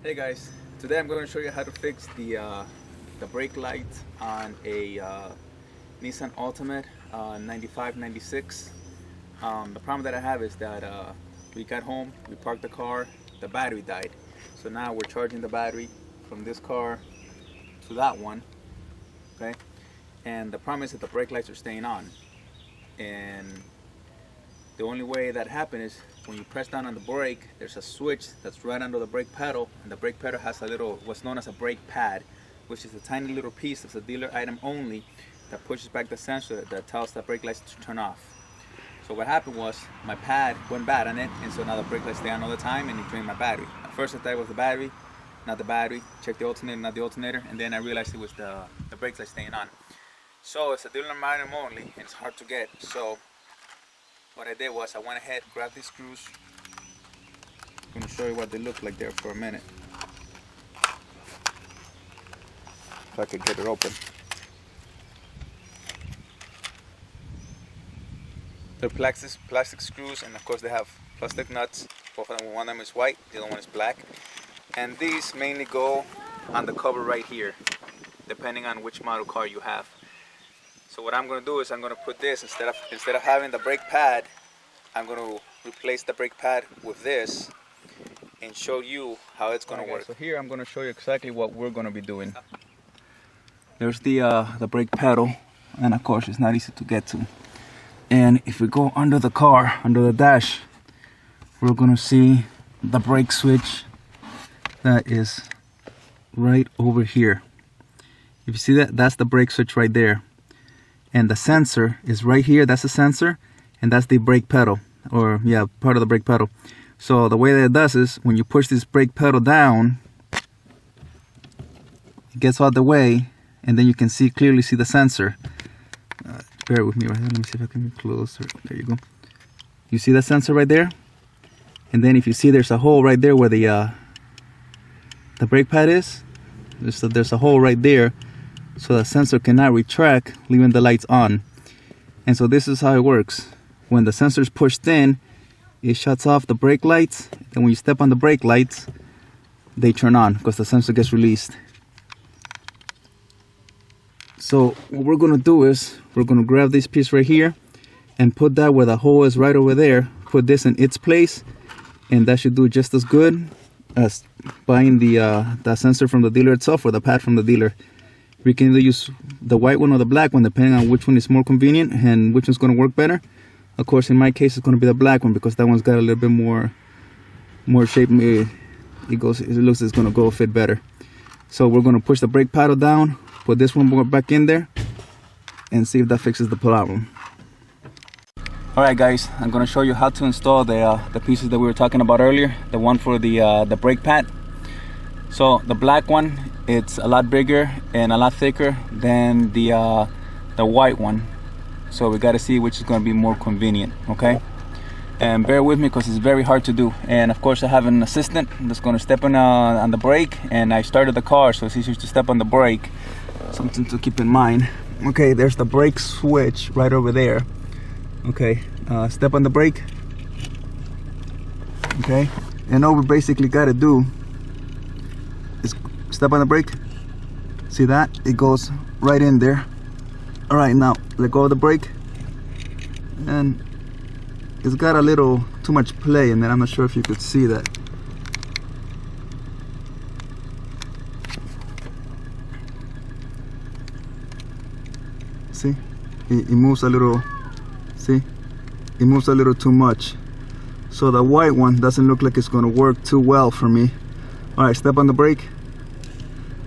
Hey guys, today I'm going to show you how to fix the brake light on a Nissan Altima 95, 96. The problem that I have is that we got home, we parked the car, the battery died. So now we're charging the battery from this car to that one, okay? And the problem is that the brake lights are staying on. And the only way that happens is when you press down on the brake, there's a switch that's right under the brake pedal, and the brake pedal has a little, what's known as a brake pad, which is a tiny little piece. It's a dealer item only that pushes back the sensor that tells the brake lights to turn off. So what happened was my pad went bad on it, and so now the brake lights stay on all the time, and it drained my battery. At first I thought it was the battery, not the battery. Checked the alternator, not the alternator, and then I realized it was the brake lights staying on. So it's a dealer item only, and it's hard to get. So what I did was I went ahead, grabbed these screws. I'm going to show you what they look like there for a minute. If I could get it open. They're plastic screws, and of course they have plastic nuts. Both of them, one of them is white, the other one is black. And these mainly go on the cover right here, depending on which model car you have. So what I'm going to do is I'm going to put this, instead of having the brake pad, I'm going to replace the brake pad with this and show you how it's going to work. So here I'm going to show you exactly what we're going to be doing. There's the brake pedal, and of course it's not easy to get to. And if we go under the car, under the dash, we're going to see the brake switch that is right over here. If you see that, that's the brake switch right there. And the sensor is right here. That's the sensor, and that's the brake pedal, or yeah, part of the brake pedal. So the way that it does is when you push this brake pedal down, it gets out of the way, and then you can clearly see the sensor. Bear with me right here. Let me see if I can get closer. There you go. You see the sensor right there? And then if you see there's a hole right there where the brake pad is, there's a hole right there. So the sensor cannot retract, leaving the lights on. And so this is how it works. When the sensor is pushed in, it shuts off the brake lights. And when you step on the brake lights, they turn on because the sensor gets released. So what we're going to do is we're going to grab this piece right here and put that where the hole is right over there. Put this in its place, and that should do just as good as buying the sensor from the dealer itself or the pad from the dealer. We can either use the white one or the black one, depending on which one is more convenient and which one's going to work better. Of course, in my case, it's going to be the black one because that one's got a little bit more shape. It looks like it's going to go fit better. So we're going to push the brake pedal down, put this one back in there, and see if that fixes the problem. All right, guys, I'm going to show you how to install the pieces that we were talking about earlier. The one for the brake pad. So the black one, it's a lot bigger and a lot thicker than the white one. So we got to see which is going to be more convenient, okay? And bear with me because it's very hard to do. And of course I have an assistant that's going to step on the brake, and I started the car, so it's easier to step on the brake. Something to keep in mind. Okay, there's the brake switch right over there. Okay, step on the brake. Okay, and all we basically got to do is step on the brake. See that? It goes right in there. All right, now let go of the brake, and it's got a little too much play, and then I'm not sure if you could see that. See, it moves a little. See, it moves a little too much. So the white one doesn't look like it's going to work too well for me. All right, step on the brake.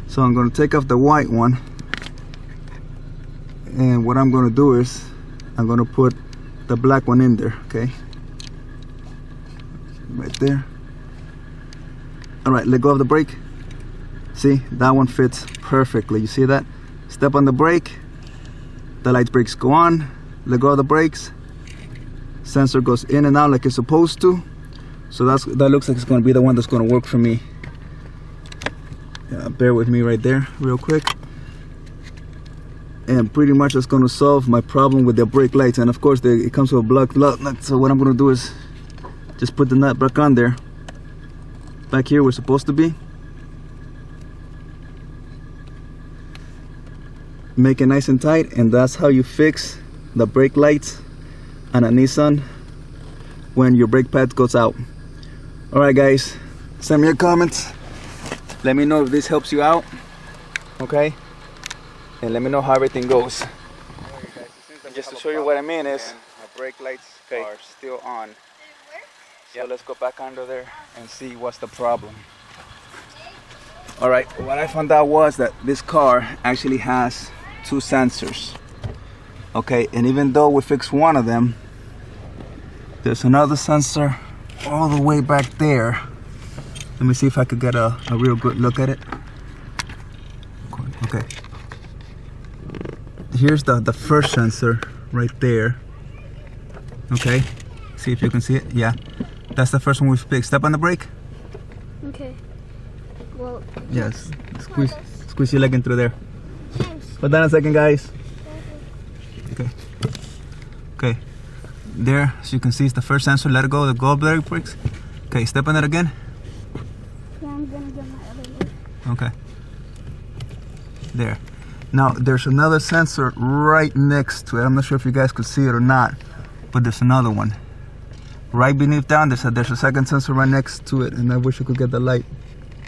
So I'm going to take off the white one, and what I'm going to do is I'm going to put the black one in there. Okay, right there. All right, let go of the brake. See, that one fits perfectly. You see that? Step on the brake, the light brakes go on. Let go of the brakes, sensor goes in and out like it's supposed to. So that looks like it's going to be the one that's going to work for me. Bear with me right there real quick. And pretty much that's going to solve my problem with the brake lights. And of course it comes with a block nut. So what I'm going to do is just put the nut back on there, back here where it's supposed to be. make it nice and tight, and that's how you fix the brake lights on a Nissan when your brake pad goes out. All right guys, send me your comments, let me know if this helps you out, okay, and let me know how everything goes. Just to show you what I mean is my brake lights are still on. So let's go back under there and see what's the problem. All right, what I found out was that this car actually has 2 sensors. Okay, and even though we fixed one of them, there's another sensor all the way back there. Let me see if I could get a real good look at it. Okay. Here's the first sensor right there. Okay, see if you can see it. Yeah, that's the first one we fixed. Step on the brake. Okay. Well. Yes. Squeeze your leg in through there. Thanks. Hold on a second, guys. Okay. Okay. There, as you can see, it's the first sensor. Let it go. The gold brakes. Okay, step on it again. Yeah, I'm gonna get my other leg. Okay. There. Now there's another sensor right next to it. I'm not sure if you guys could see it or not, but there's another one right beneath down. There's a second sensor right next to it, and I wish I could get the light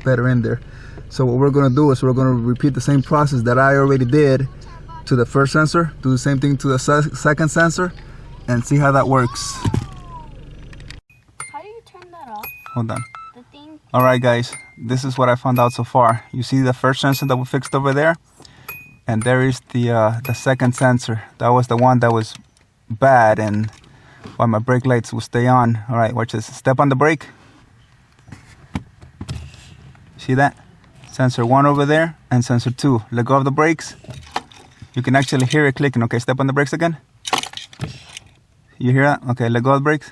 better in there. So what we're gonna do is we're gonna repeat the same process that I already did to the first sensor. Do the same thing to the second sensor, and see how that works. How do you turn that off? Hold on. The thing. All right, guys. This is what I found out so far. You see the first sensor that we fixed over there? And there is the second sensor. That was the one that was bad, and why my brake lights will stay on. All right, watch this. Step on the brake. See that? Sensor 1 over there and sensor 2. Let go of the brakes. You can actually hear it clicking. Okay, step on the brakes again. You hear that? Okay, let go of the brakes.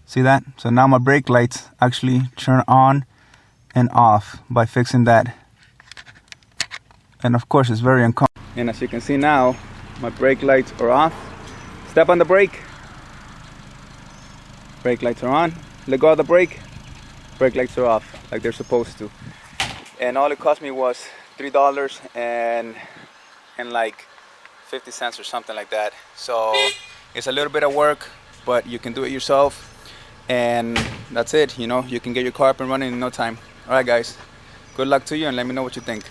See that? So now my brake lights actually turn on and off by fixing that. And of course, it's very uncomfortable. And as you can see now, my brake lights are off. Step on the brake. Brake lights are on. Let go of the brake. Brake lights are off, like they're supposed to. And all it cost me was $3 and like 50 cents or something like that. So it's a little bit of work, but you can do it yourself. And that's it, you know, you can get your car up and running in no time. All right, guys, good luck to you, and let me know what you think.